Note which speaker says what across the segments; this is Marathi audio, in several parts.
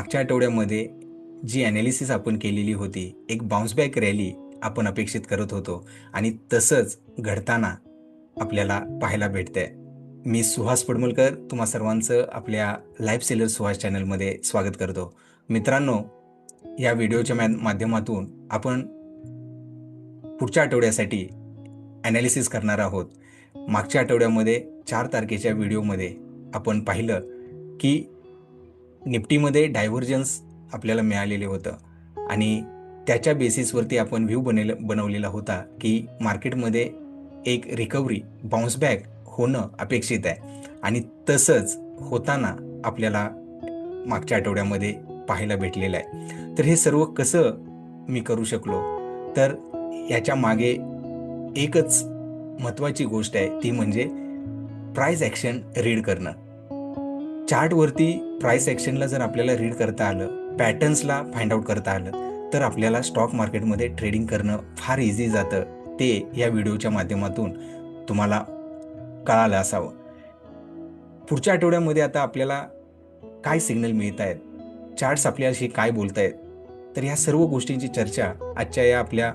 Speaker 1: मागच्या आठवड्यामध्ये जी ॲनालिसिस आपण केलेली होती, एक बाउन्स बॅक रॅली आपण अपेक्षित करत होतो आणि तसंच घडताना आपल्याला पाहायला भेटतंय. मी सुहास पडमलकर तुम्हा सर्वांचं आपल्या लाईफ सेलर सुहास चॅनलमध्ये स्वागत करतो. मित्रांनो, या व्हिडिओच्या माध्यमातून आपण पुढच्या आठवड्यासाठी ॲनालिसिस करणार आहोत. मागच्या आठवड्यामध्ये 4 तारखेच्या व्हिडिओमध्ये आपण पाहिलं की निफ्टीमध्ये डायव्हर्जन्स आपल्याला मिळालेले होतं आणि त्याच्या बेसिसवरती आपण व्ह्यू बनवलेला होता की मार्केटमध्ये एक रिकव्हरी बाउन्स बॅक होणं अपेक्षित आहे आणि तसंच होताना आपल्याला मागच्या आठवड्यामध्ये पाहायला भेटलेलं आहे. तर हे सर्व कसं मी करू शकलो, तर याच्या मागे एकच महत्त्वाची गोष्ट आहे, ती म्हणजे प्राइस ॲक्शन रीड करणं. चार्टवरती प्राइस ॲक्शनला जर आपल्याला रीड करता आलं, पॅटर्न्सला फाइंड आउट करता आलं, तर आपल्याला स्टॉक मार्केटमध्ये ट्रेडिंग करणं फार इझी जातं. ते या व्हिडिओच्या माध्यमातून तुम्हाला कळालं असावं. पुढच्या आठवड्यामध्ये आता आपल्याला काय सिग्नल मिळत आहेत, चार्ट्स आपल्याशी काय बोलत आहेत, तर ह्या सर्व गोष्टींची चर्चा आजच्या या आपल्या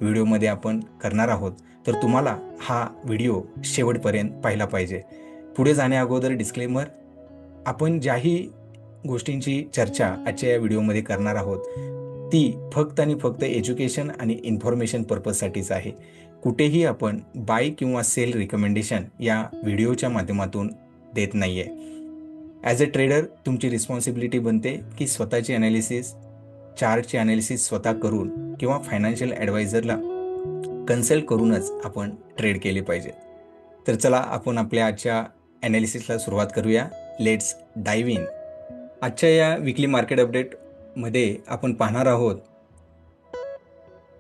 Speaker 1: व्हिडिओमध्ये आपण करणार आहोत. तर तुम्हाला हा व्हिडिओ शेवटपर्यंत पाहिला पाहिजे. पुढे जाण्या अगोदर डिस्क्लेमर, आपण ज्याही गोष्टींची चर्चा आजच्या या व्हिडिओमध्ये करणार आहोत ती फक्त आणि फक्त एज्युकेशन आणि इन्फॉर्मेशन पर्पजसाठीच आहे. कुठेही आपण बाय किंवा सेल रिकमेंडेशन या व्हिडिओच्या माध्यमातून देत नाही आहे. ॲज अ ट्रेडर तुमची रिस्पॉन्सिबिलिटी बनते की स्वतःची ॲनालिसिस, चार्टची ॲनालिसिस स्वतः करून किंवा फायनान्शियल ॲडवायझरला कन्सल्ट करूनच आपण ट्रेड केले पाहिजे. तर चला आपण आपल्या आजच्या ॲनालिसिसला सुरुवात करूया. Let's डाईव्ह in. आजच्या या विकली मार्केट अपडेटमध्ये आपण पाहणार आहोत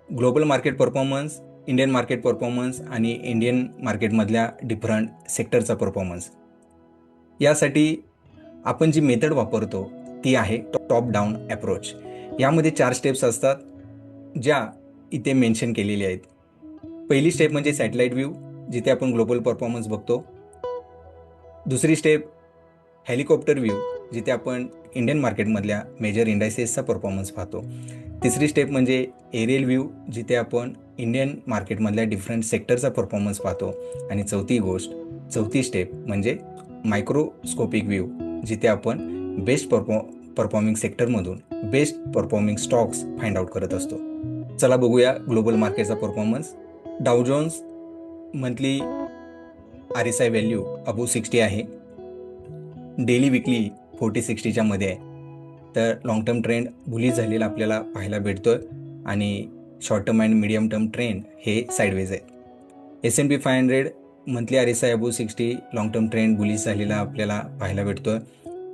Speaker 1: global market performance, Indian market performance आणि इंडियन मार्केटमधल्या डिफरंट सेक्टरचा परफॉर्मन्स. यासाठी आपण जी मेथड वापरतो ती आहे टॉप डाऊन अप्रोच. यामध्ये 4 स्टेप्स असतात ज्या इथे मेन्शन केलेल्या आहेत. पहिली स्टेप म्हणजे सॅटेलाइट व्ह्यू, जिथे आपण ग्लोबल परफॉर्मन्स बघतो. दुसरी स्टेप हेलिकॉप्टर व्ह्यू, जिथे आपण इंडियन मार्केटमधल्या मेजर इंडायसेसचा परफॉर्मन्स पाहतो. तिसरी स्टेप म्हणजे एरियल व्ह्यू, जिथे आपण इंडियन मार्केटमधल्या डिफरंट सेक्टरचा परफॉर्मन्स पाहतो. आणि चौथी स्टेप म्हणजे मायक्रोस्कोपिक व्ह्यू, जिथे आपण बेस्ट परफॉर्मिंग सेक्टरमधून best performing stocks find out करत असतो. चला बघूया ग्लोबल मार्केटचा performance. Dow Jones monthly RSI value above 60 आहे. डेली विकली 40-60च्या मध्ये आहे. तर लॉंग टर्म ट्रेंड बुलिश झालेला आपल्याला पाहायला भेटतोय आणि short term and medium term trend हे साईडवेज आहे. S&P 500 monthly RSI above 60, long term trend bullish झालेला आपल्याला पाहायला भेटतोय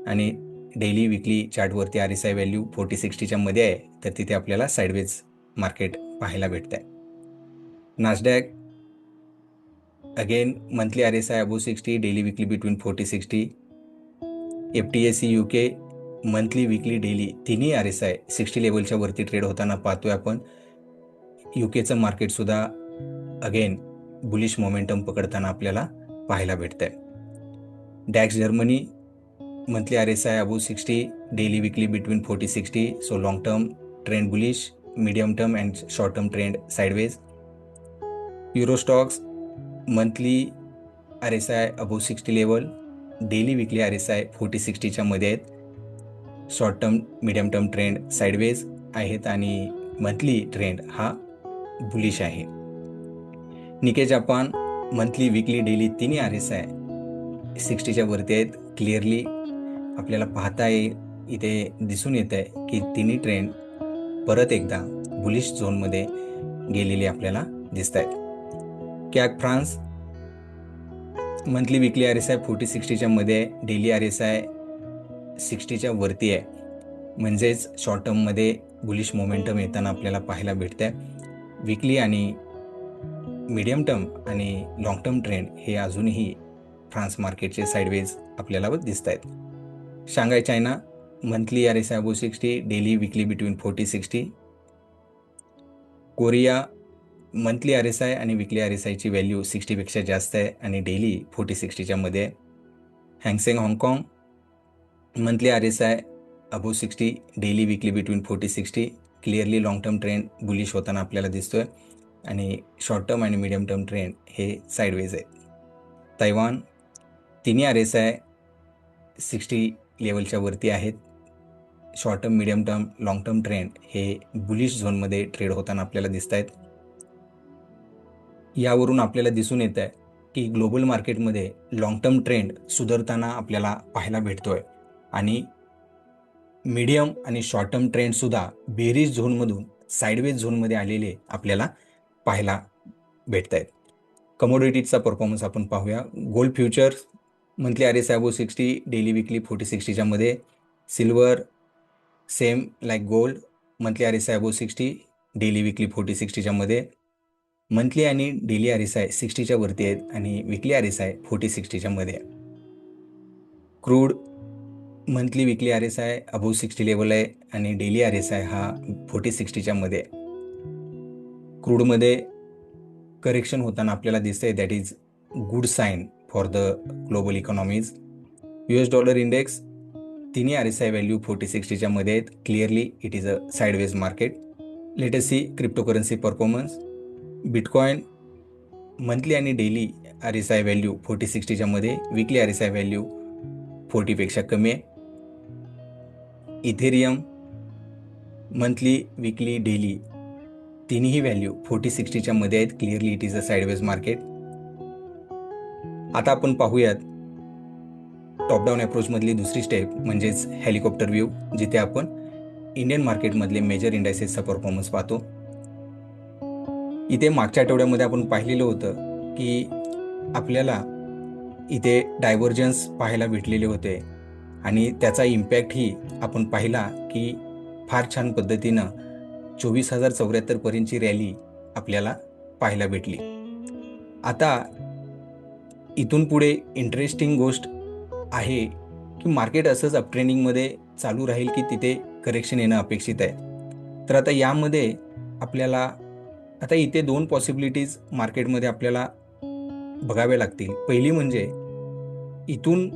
Speaker 1: आणि डेली विकली चार्टवरती RSI व्हॅल्यू 40-60च्या मध्ये आहे. तर तिथे आपल्याला साईडवेज मार्केट पाहायला भेटत आहे. Nasdaq again monthly RSI above 60, daily weekly between 40-60. FTSE UK monthly weekly daily तिन्ही RSI 60 लेवलच्या वरती ट्रेड होताना पाहतोय आपण. UKचं मार्केटसुद्धा अगेन बुलिश मोमेंटम पकडताना आपल्याला पाहायला भेटत आहे. DAX Germany monthly RSI above 60, daily weekly between 40-60. So long term trend bullish, medium term and short term trend sideways. Euro Stoxx monthly RSI above 60 level, daily weekly RSI 40-60च्या मध्ये आहेत. Short term medium term trend sideways आहेत आणि मंथली ट्रेंड हा बुलिश आहे. निके जापान मंथली विकली डेली तिन्ही RSI 60च्या वरती आहेत. क्लिअरली आपल्याला पाहता इथे दिसून येत आहे की तिन्ही ट्रेंड परत एकदा बुलिश झोनमध्ये गेलेले आपल्याला दिसत आहेत. कॅक फ्रान्स मंथली विकली RSI 40-60च्या मध्ये, डेली RSI 60च्या वरती आहे. म्हणजेच शॉर्ट टर्ममध्ये बुलिश मोमेंटम येताना आपल्याला पाहायला भेटत आहे. विकली आणि मीडियम टर्म आणि लॉंग टर्म ट्रेंड हे अजूनही फ्रान्स मार्केटचे साइडवेज आपल्याला दिसत आहेत. Shanghai China monthly RSI above 60, daily weekly between 40-60. Korea monthly RSI आणि विकली RSIची व्हॅल्यू 60पेक्षा जास्त आहे आणि डेली 40-60च्या मध्ये आहे. हँगसेंग हाँगकाँग monthly RSI above 60, daily weekly between 40-60, clearly long term trend bullish होताना आपल्याला दिसतोय आणि शॉर्ट टर्म आणि मीडियम टर्म ट्रेंड हे साईडवेज आहे. तैवान, तिन्ही RSI 60 लेवलच्या वरती आहेत. Short term, medium term, long term trend हे बुलिश झोनमध्ये ट्रेड होताना आपल्याला दिसत आहेत. यावरून आपल्याला दिसून येत आहे की ग्लोबल मार्केटमध्ये लॉंग टर्म ट्रेंड सुधारताना आपल्याला पाहायला भेटतोय आणि मीडियम आणि शॉर्ट टर्म ट्रेंडसुद्धा बेरीज झोनमधून साईडवेज झोनमध्ये आलेले आपल्याला पाहायला भेटत आहेत. कमोडिटीजचा परफॉर्मन्स आपण पाहूया. Gold futures monthly RSI above 60, daily weekly 40-60च्या मध्ये. Silver same like gold, monthly RSI above 60, daily weekly 40-60च्या मध्ये. मंथली आणि डेली RSI 60च्या वरती आहेत आणि विकली RSI 40-60च्या मध्ये. क्रूड मंथली विकली RSI अबोव 60 लेवल आहे आणि डेली RSI हा 40-60च्या मध्ये. क्रूडमध्ये करेक्शन होताना आपल्याला दिसतंय. That is good sign for the global economies. $Dollar index तिन्ही RSI व्हॅल्यू 40-60च्या मध्ये आहेत. Clearly it is a sideways market. Let us see cryptocurrency performance. Bitcoin monthly आणि डेली RSI व्हॅल्यू 40-60च्या मध्ये, विकली RSI व्हॅल्यू 40पेक्षा कमी आहे. इथेरियम मंथली, विकली, डेली तिन्ही व्हॅल्यू 40-60च्या मध्ये आहेत. Clearly it is a sideways market. आता आपण पाहूयात टॉप डाऊन अप्रोचमधली दुसरी स्टेप म्हणजेच हेलिकॉप्टर व्ह्यू, जिथे आपण इंडियन मार्केटमधले मेजर इंडायसेसचा परफॉर्मन्स पाहतो. इथे मागच्या आठवड्यामध्ये आपण पाहिलेलं होतं की आपल्याला इथे डायव्हर्जन्स पाहायला भेटलेले होते आणि त्याचा इम्पॅक्टही आपण पाहिला की फार छान पद्धतीनं 24,074 पर्यंतची रॅली आपल्याला पाहायला भेटली. आता इथून पुढे इंटरेस्टिंग गोष्ट आहे की मार्केट असंच अपट्रेंडिंगमध्ये चालू राहील की तिथे करेक्शन येणं अपेक्षित आहे. तर आता यामध्ये आपल्याला आता इथे दोन पॉसिबिलिटीज मार्केटमध्ये आपल्याला बघाव्या लागतील. पहिली म्हणजे इथून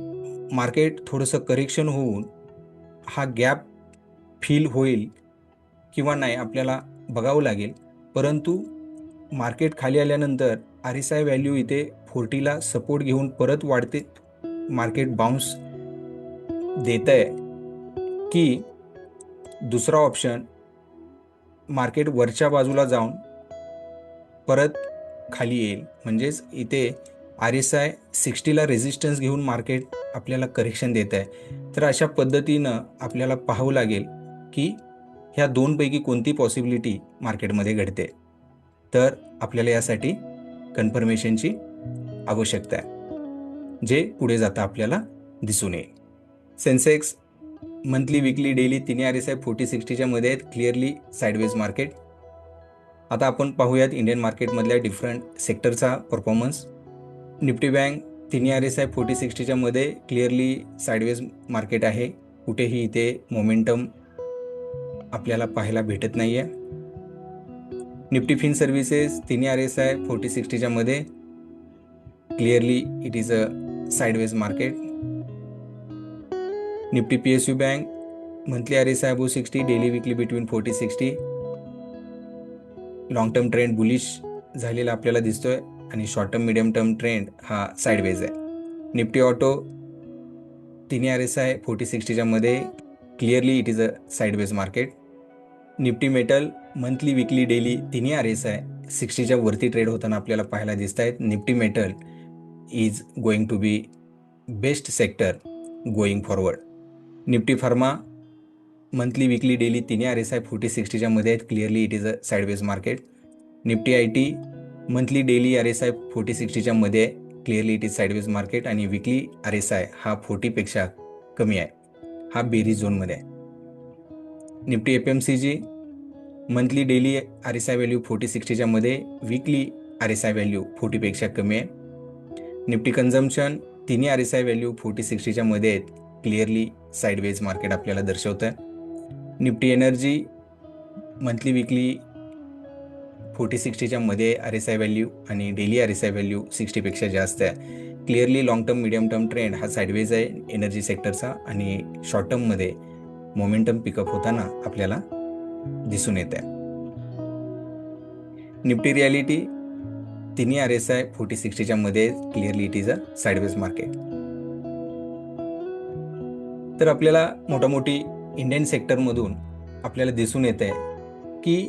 Speaker 1: मार्केट थोडंसं करेक्शन होऊन हा गॅप फिल होईल किंवा नाही आपल्याला बघावं लागेल. परंतु मार्केट खाली आल्यानंतर RSI व्हॅल्यू इथे 40ला सपोर्ट घेऊन परत वाढते, मार्केट बाउन्स देत आहे की दुसरा ऑप्शन मार्केट वरच्या बाजूला जाऊन परत खाली येईल. म्हणजेच इथे RSI 60ला रेजिस्टन्स घेऊन मार्केट आपल्याला करेक्शन देत आहे. तर अशा पद्धतीनं आपल्याला पाहावं लागेल की ह्या दोनपैकी कोणती पॉसिबिलिटी मार्केटमध्ये घडते. तर आपल्याला यासाठी कन्फर्मेशनची आवश्यकता आहे, जे पुढे जाता आपल्याला दिसून येईल. सेन्सेक्स मंथली, विकली, डेली तिन्ही RSI 40-60च्या मध्ये आहेत. Clearly sideways market. आता आपण पाहूयात इंडियन मार्केटमधल्या डिफरंट सेक्टरचा परफॉर्मन्स. निफ्टी बँक तिन्ही RSI 40-60च्या मध्ये, क्लिअरली साईडवेज मार्केट आहे. कुठेही इथे मोमेंटम आपल्याला पाहायला भेटत नाहीये. निफ्टी फिन सर्व्हिसेस तिन्ही RSI 40-60च्या मध्ये, clearly it is a sideways market. Nifty PSU bank monthly RSI above 60, daily weekly between 40-60. Long term trend bullish झालेला आपल्याला दिसतोय आणि short term, medium term trend हा साईडवेज आहे. निफ्टी ऑटो तिन्ही RSI 40-60च्या मध्ये, clearly it is a sideways market. Nifty metal monthly, weekly, daily तिन्ही RSI 60च्या वरती ट्रेड होताना आपल्याला पाहायला दिसत आहेत. Nifty metal is going to be best sector going forward. Nifty pharma monthly, weekly, daily तिन्ही RSI 40-60च्या मध्ये आहेत. Clearly it is a sideways market. Nifty IT monthly, daily RSI 40-60च्या मध्ये, clearly it is sideways market आणि विकली RSI हा 40पेक्षा कमी आहे. हा बेरीज झोनमध्ये आहे. Nifty FMCG monthly, daily RSI value 40-60च्या मध्ये, विकली RSI व्हॅल्यू 40पेक्षा कमी आहे. निफ्टी कन्झम्पशन तिन्ही RSI व्हॅल्यू 40-60च्या मध्ये आहेत. क्लिअरली साईडवेज मार्केट आपल्याला दर्शवतं आहे. निफ्टी एनर्जी मंथली, विकली 40-60च्या मध्ये RSI व्हॅल्यू आणि डेली RSI व्हॅल्यू 60पेक्षा जास्त आहे. Clearly long term, medium term trend हा साईडवेज आहे एनर्जी सेक्टरचा आणि शॉर्ट टर्ममध्ये मोमेंटम पिकअप होताना आपल्याला दिसून येत आहे. निफ्टी रियालिटी तिन्ही RSI 40-60च्या मध्ये clearly it is a sideways market. तर आपल्याला मोठी इंडियन सेक्टरमधून आपल्याला दिसून येत आहे की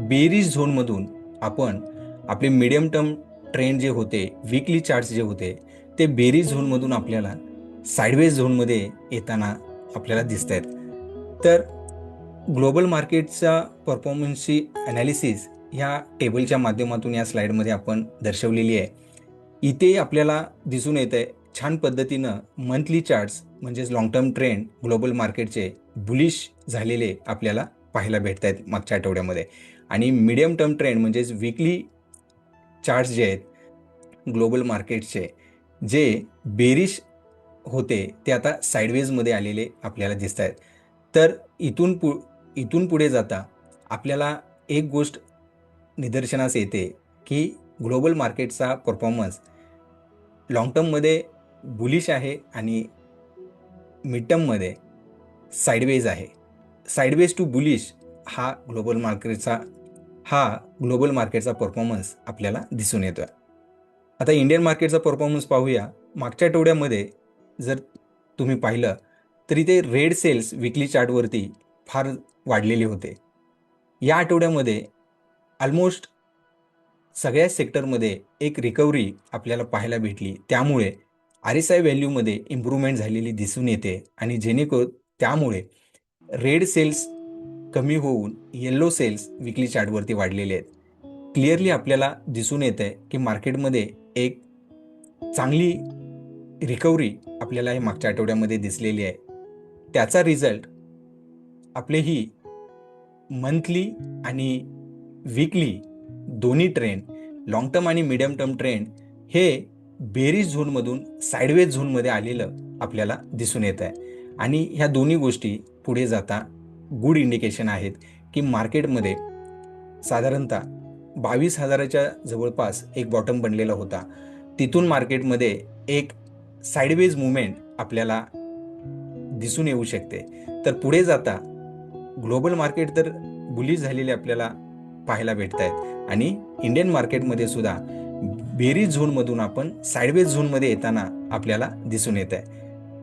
Speaker 1: बेरीज झोनमधून आपण आपले मीडियम टर्म ट्रेंड जे होते, वीकली चार्ट्स जे होते, ते बेरीज झोनमधून आपल्याला साइडवेज झोनमध्ये येताना आपल्याला दिसत आहेत. तर ग्लोबल मार्केटचा परफॉर्मन्सची ॲनालिसिस ह्या टेबलच्या माध्यमातून या स्लाइडमध्ये आपण दर्शवलेली आहे. इथे आपल्याला दिसून येत आहे छान पद्धतीनं मंथली चार्ट्स म्हणजेच लॉंग टर्म ट्रेंड ग्लोबल मार्केटचे बुलिश झालेले आपल्याला पाहायला भेटत आहेत मागच्या आठवड्यामध्ये. आणि मीडियम टर्म ट्रेंड म्हणजेच वीकली चार्ट्स जे आहेत ग्लोबल मार्केटचे जे बेरिश होते ते आता साइडवेजमध्ये आलेले आपल्याला दिसत आहेत. तर इथून पुढे जाता आपल्याला एक गोष्ट निदर्शनास येते की ग्लोबल मार्केटचा परफॉर्मन्स लॉंग टर्ममध्ये बुलिश आहे आणि मिड टर्ममध्ये साइडवेज आहे. साइडवेज टू बुलिश हा ग्लोबल मार्केटचा परफॉर्मन्स आपल्याला दिसून येतो. आता इंडियन मार्केटचा परफॉर्मन्स पाहूया. मागच्या आठवड्यामध्ये जर तुम्ही पाहिलं तर इथे रेड सेल्स विकली चार्टवरती फार वाढलेले होते. या आठवड्यामध्ये ऑलमोस्ट सगळ्या सेक्टरमध्ये एक रिकव्हरी आपल्याला पाहायला भेटली. त्यामुळे RSI व्हॅल्यूमध्ये इम्प्रूव्हमेंट झालेली दिसून येते आणि जेणेकरून त्यामुळे रेड सेल्स कमी होऊन येल्लो सेल्स विकली चार्टवरती वाढलेले आहेत. क्लिअरली आपल्याला दिसून येत आहे की मार्केटमध्ये एक चांगली रिकव्हरी आपल्याला हे मागच्या आठवड्यामध्ये दिसलेली आहे. त्याचा रिझल्ट आपले ही मंथली आणि वीकली दोन्ही ट्रेंड लॉंग टर्म आणि मिडियम टर्म ट्रेंड हे बेरीज झोनमधून साइडवेज झोनमध्ये आलेलं आपल्याला दिसून येत आहे. आणि ह्या दोन्ही गोष्टी पुढे जाता गुड इंडिकेशन आहेत की मार्केटमध्ये साधारणतः 22,000च्या जवळपास एक बॉटम बनलेला होता. तिथून मार्केटमध्ये एक साइडवेज मुवमेंट आपल्याला दिसून येऊ शकते. तर पुढे जाता ग्लोबल मार्केट तर बुलिश झालेले आपल्याला पाहायला भेटत आहेत आणि इंडियन मार्केटमध्ये सुद्धा बेरीज झोनमधून आपण साइडवेज झोनमध्ये येताना आपल्याला दिसून येत आहे.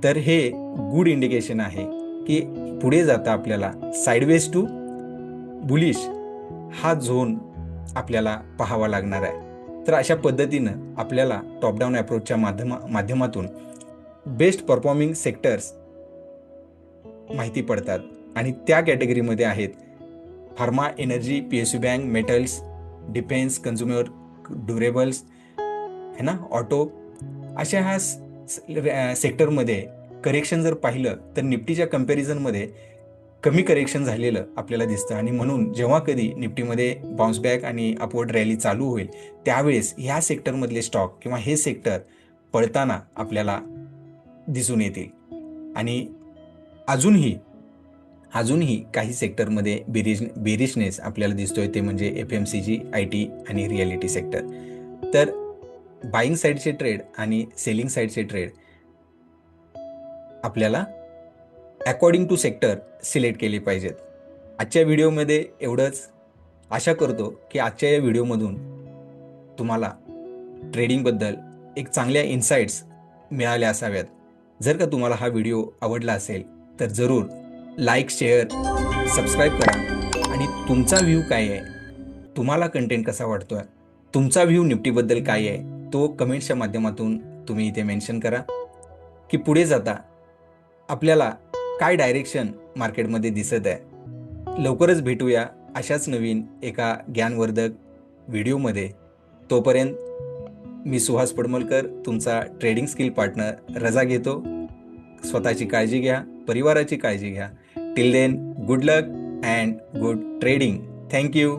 Speaker 1: तर हे गुड इंडिकेशन आहे की पुढे जाता आपल्याला साइडवेज टू बुलिश हा झोन आपल्याला पाहावा लागणार आहे. तर अशा पद्धतीनं आपल्याला टॉप डाऊन अप्रोचच्या माध्यमातून बेस्ट परफॉर्मिंग सेक्टर्स माहिती पडतात आणि त्या कॅटेगरीमध्ये आहेत pharma, energy, PSU bank, metals, defence, consumer durables है ना, ऑटो. अशा ह्या सेक्टरमध्ये करेक्शन जर पाहिलं तर निफ्टीच्या कम्पॅरिझनमध्ये कमी करेक्शन झालेलं आपल्याला दिसतं. आणि म्हणून जेव्हा कधी निफ्टीमध्ये बाउन्स बॅक आणि अपवर्ड रॅली चालू होईल त्यावेळेस ह्या सेक्टरमधले स्टॉक किंवा हे सेक्टर पळताना आपल्याला दिसून येतील. आणि अजूनही काही सेक्टरमध्ये बेरिशनेस आपल्याला दिसतोय, ते म्हणजे FMCG, IT आणि रियालिटी सेक्टर. तर बाईंग साईडचे ट्रेड आणि सेलिंग साईडचे ट्रेड आपल्याला अकॉर्डिंग टू सेक्टर सिलेक्ट केले पाहिजेत. आजच्या व्हिडिओमध्ये एवढंच. आशा करतो की आजच्या या व्हिडिओमधून तुम्हाला ट्रेडिंगबद्दल एक चांगल्या इन्साइट्स मिळाल्या असाव्यात. जर का तुम्हाला हा व्हिडिओ आवडला असेल तर जरूर लाईक, शेअर, सबस्क्राईब करा. आणि तुमचा व्ह्यू काय आहे, तुम्हाला कंटेंट कसा वाटतोय, तुमचा व्ह्यू निफ्टीबद्दल काय आहे, तो कमेंट्सच्या माध्यमातून तुम्ही इथे मेन्शन करा. की पुढे जाता आपल्याला काय डायरेक्शन मार्केटमध्ये दिसत आहे. लवकरच भेटूया अशाच नवीन एका ज्ञानवर्धक व्हिडिओमध्ये. तोपर्यंत मी सुहास पडमलकर, तुमचा ट्रेडिंग स्किल पार्टनर, रजा घेतो. स्वतःची काळजी घ्या, परिवाराची काळजी घ्या. Till then, good luck and good trading. Thank you.